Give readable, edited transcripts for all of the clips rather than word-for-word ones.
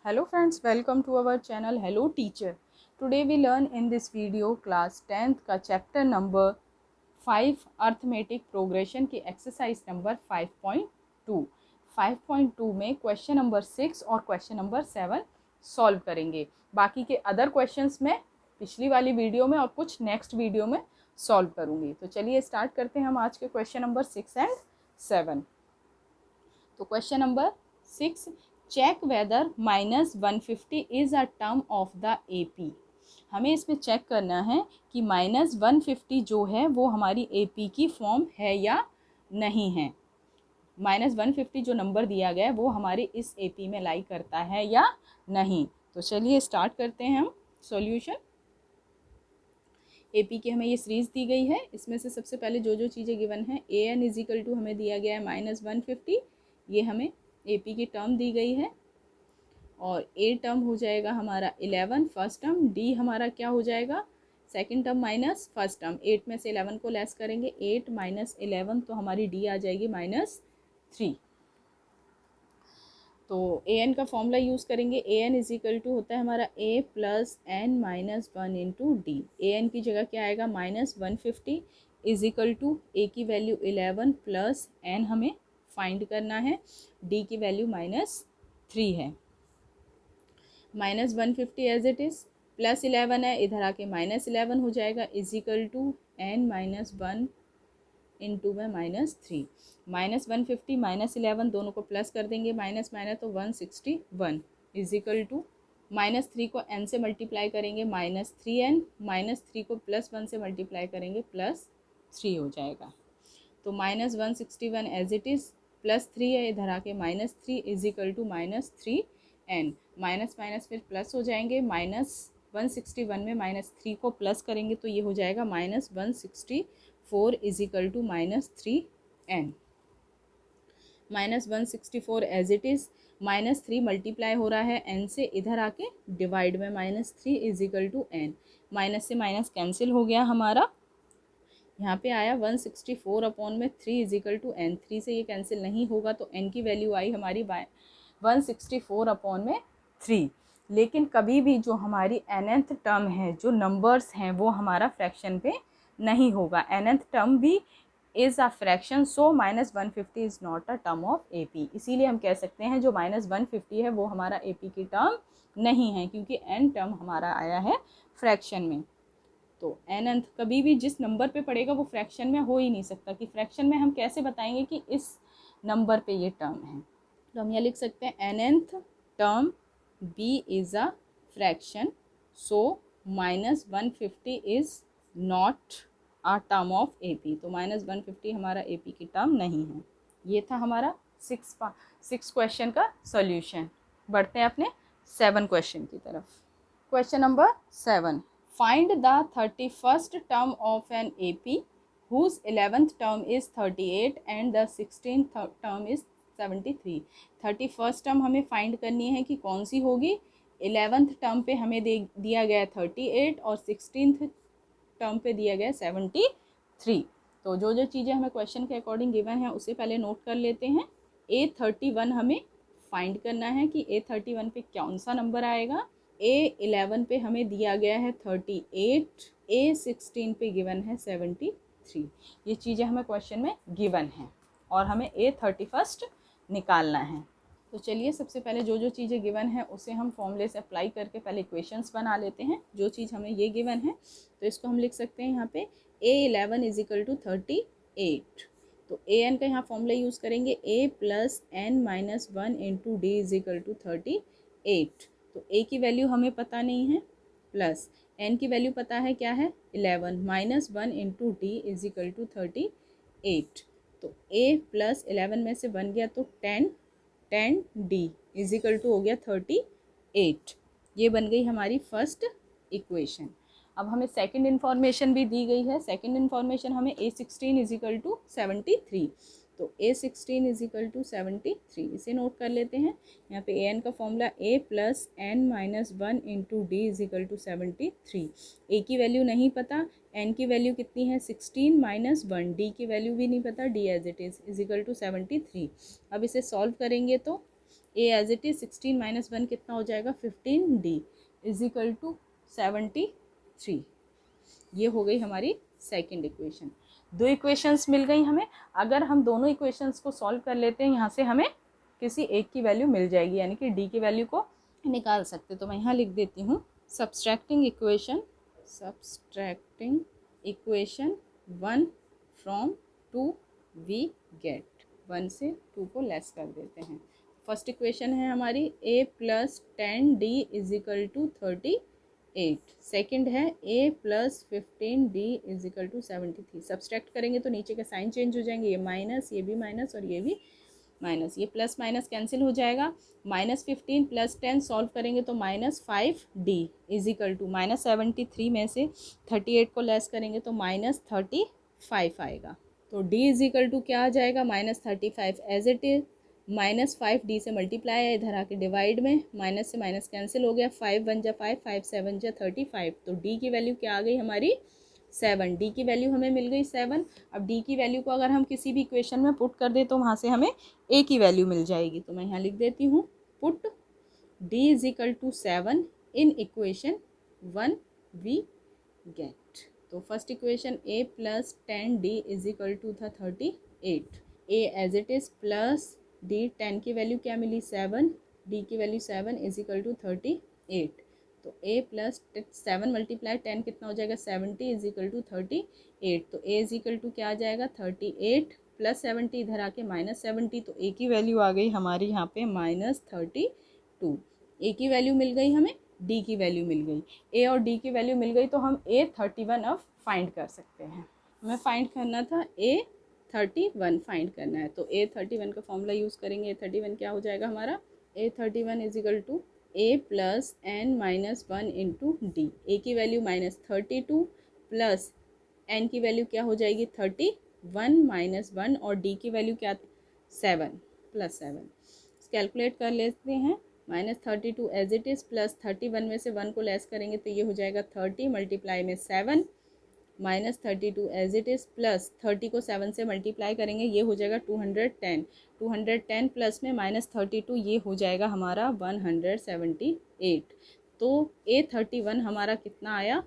Hello friends, welcome to our channel Hello Teacher. Today we learn in this video class 10th का chapter number 5 arithmetic progression की exercise number 5.2. 5.2 में question number 6 और question number 7 solve करेंगे. बाकी के other questions में पिछली वाली वीडियो में और कुछ नेक्स्ट वीडियो में सॉल्व करूँगी. तो चलिए स्टार्ट करते हैं हम आज के क्वेश्चन नंबर 6 एंड 7. तो question number 6, check whether -150 is a term of the AP. हमें इसमें चेक करना है कि -150 जो है वो हमारी AP की फॉर्म है या नहीं है. -150 जो नंबर दिया गया है वो हमारे इस AP में लाई करता है या नहीं. तो चलिए स्टार्ट करते हैं हम सॉल्यूशन. AP की हमें ये सीरीज़ दी गई है. इसमें से सबसे पहले जो जो चीज़ें गिवन हैं, AN इजिकल टू हमें दिया गया है -150. ये हमें AP की टर्म दी गई है और A टर्म हो जाएगा हमारा 11 फर्स्ट टर्म. D हमारा क्या हो जाएगा, second term minus first term. 8 में से 11 को लेस करेंगे, 8 माइनस 11 तो हमारी D आ जाएगी -3. तो AN का फॉर्मूला यूज़ करेंगे. AN इजिकल टू होता है हमारा A plus N minus 1 into D. AN की जगह क्या आएगा, -150 इजिकल टू A की वैल्यू 11 प्लस N हमें फाइंड करना है. D की वैल्यू -3 है. -150 एज इट इज़, प्लस 11 है, इधर आके -11 हो जाएगा, equal to N minus 1 into में -3. -150 -11 दोनों को प्लस कर देंगे, माइनस माइनस तो 161 इजिकल टू -3 को n से मल्टीप्लाई करेंगे -3n, -3 को +1 से मल्टीप्लाई करेंगे +3 हो जाएगा. तो -161 एज इट इज़, +3 है, इधर आके -3 equal to -3n. Minus minus फिर प्लस हो जाएंगे, -161 में -3 को प्लस करेंगे तो ये हो जाएगा -164 equal to -3n. -164 as it is, -3 multiply हो रहा है n से, इधर आके डिवाइड में -3 इजिकल टू n. माइनस से माइनस कैंसिल हो गया हमारा. यहाँ पे आया 164 अपॉन में 3 इजिकल टू n. 3 से ये कैंसिल नहीं होगा तो n की वैल्यू आई हमारी 164 अपॉन में 3. लेकिन कभी भी जो हमारी nth टर्म है, जो नंबर्स हैं, वो हमारा फ्रैक्शन पे नहीं होगा. nth टर्म भी is a fraction, so -150 is not a term of AP. इसीलिए हम कह सकते हैं जो -150 है वो हमारा AP की टर्म नहीं है, क्योंकि n टर्म हमारा आया है फ्रैक्शन में. तो nth कभी भी जिस नंबर पे पड़ेगा वो फ्रैक्शन में हो ही नहीं सकता. कि फ्रैक्शन में हम कैसे बताएंगे कि इस नंबर पे ये टर्म है. तो हम यहाँ लिख सकते हैं nth term B is a fraction, so -150 is not a term of AP. तो -150 हमारा AP की टर्म नहीं है. ये था हमारा 6 क्वेश्चन का सॉल्यूशन. बढ़ते हैं अपने 7 क्वेश्चन की तरफ. Question number 7, find the 31st term of an AP whose 11th term is 38 and the 16th term is 73. 31st term हमें फाइंड करनी है कि कौन सी होगी. 11th टर्म पे हमें दिया गया 38 और 16th टर्म पे दिया गया 73. तो जो जो चीज़ें हमें क्वेश्चन के अकॉर्डिंग गिवन है उसे पहले नोट कर लेते हैं. A31 हमें फाइंड करना है कि A31 पे कौन सा नंबर आएगा. A11 पे हमें दिया गया है 38, A16 पे गिवन है 73. ये चीज़ें हमें क्वेश्चन में गिवन हैं और हमें A31 निकालना है. तो चलिए सबसे पहले जो जो चीज़ें गिवन है उसे हम फॉर्मूले से अप्लाई करके पहले इक्वेशंस बना लेते हैं. जो चीज़ हमें ये गिवन है तो इसको हम लिख सकते हैं यहाँ पे A11 इजिकल टू 38. तो AN का यहाँ फॉर्मूला यूज़ करेंगे, A plus N minus 1 into D equal to 38. तो A की वैल्यू हमें पता नहीं है, प्लस N की वैल्यू पता है क्या है 11, minus 1 into D equal to 38. तो A प्लस 11 में से बन गया तो 10 D इजिकल टू हो गया 38. ये बन गई हमारी फर्स्ट इक्वेशन. अब हमें सेकंड इन्फॉर्मेशन भी दी गई है. सेकंड इन्फॉर्मेशन हमें A16 इजिकल टू 73. तो A16 इजिकल टू 73 इसे नोट कर लेते हैं. यहाँ पे AN का formula A plus N minus 1 into D equal to 73. A की वैल्यू नहीं पता, N की वैल्यू कितनी है 16 माइनस 1, D की वैल्यू भी नहीं पता, D as it is equal to 73. अब इसे सॉल्व करेंगे तो A as it is 16 minus 1 कितना हो जाएगा 15d इज इक्वल टू 73। ये हो गई हमारी सेकंड इक्वेशन। दो इक्वेशंस मिल गई हमें। अगर हम दोनों इक्वेशंस को सॉल्व कर लेते हैं यहाँ से हमें किसी एक की वैल्यू मिल जाएगी, यानी कि डी की वैल्यू को निकाल सकते। तो मैं यहाँ लिख देती हूँ subtracting equation 1 from 2 we get. 1 से 2 को लेस कर देते हैं। फर्स्ट इक्वेशन है हमारी a plus 10d is equal to 38। Second है a plus 15d is equal to 73। Subtract करेंगे तो नीचे के साइन चेंज हो जाएंगे, ये माइनस, ये भी माइनस और ये भी माइनस, ये प्लस माइनस कैंसिल हो जाएगा। -15 प्लस 10 सॉल्व करेंगे तो -5d इज इक्वल टू -73 में से 38 को लेस करेंगे तो -35 आएगा। तो d इज इक्वल टू क्या आ जाएगा -35 एज इट इज, -5d से मल्टीप्लाई है, इधर आके डिवाइड में माइनस से माइनस कैंसिल हो गया, 5 1 जा 5, 5 7 जा 35। तो d की वैल्यू क्या आ गई हमारी 7। डी की वैल्यू हमें मिल गई 7। अब डी की वैल्यू को अगर हम किसी भी इक्वेशन में पुट कर दे तो वहाँ से हमें ए की वैल्यू मिल जाएगी। तो मैं यहाँ लिख देती हूँ put D is equal to 7 in equation 1 we get. तो first equation a plus 10d is equal to था 38। a as it is plus d, 10 की वैल्यू क्या मिली 7, d की वैल्यू 7 इज इक्वल टू 38। तो a प्लस 7 मल्टीप्लाई 10 कितना हो जाएगा 70 इज इक्वल टू 38। तो a इज इक्वल टू क्या आ जाएगा 38 प्लस 70, इधर आके -70। तो a की वैल्यू आ गई हमारी यहाँ पे -32। a की वैल्यू मिल गई हमें, d की वैल्यू मिल गई। a और d की वैल्यू मिल गई तो हम a31 अब फाइंड कर सकते हैं। हमें फाइंड करना था a31 फाइंड करना है। तो a31 का फॉर्मूला यूज़ करेंगे। a31 क्या हो जाएगा हमारा a31 is equal to a plus n minus 1 into D. A की वैल्यू -32 प्लस n की वैल्यू क्या हो जाएगी 31 माइनस 1 और d की वैल्यू क्या 7 प्लस 7। कैलकुलेट कर लेते हैं। -32 एज इट इज़ प्लस 31 में से 1 को लेस करेंगे तो ये हो जाएगा 30 मल्टीप्लाई में 7 -32 एज इट इज़ प्लस 30 को 7 से मल्टीप्लाई करेंगे, ये हो जाएगा 210। 210 प्लस में -32 ये हो जाएगा हमारा 178। तो a31 हमारा कितना आया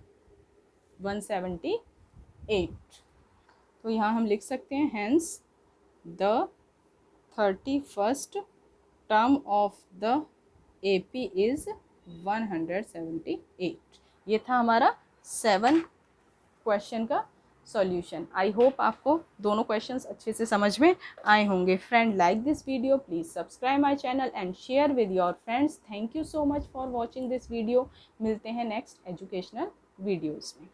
178। तो यहाँ हम लिख सकते हैं hence the 31st term of the AP is 178। ये था हमारा 7 क्वेश्चन का सॉल्यूशन। आई होप आपको दोनों क्वेश्चंस अच्छे से समझ में आए होंगे। Friend, like this video, please subscribe my channel and share with your friends. Thank you so much for watching this video. मिलते हैं नेक्स्ट एजुकेशनल वीडियोज़ में।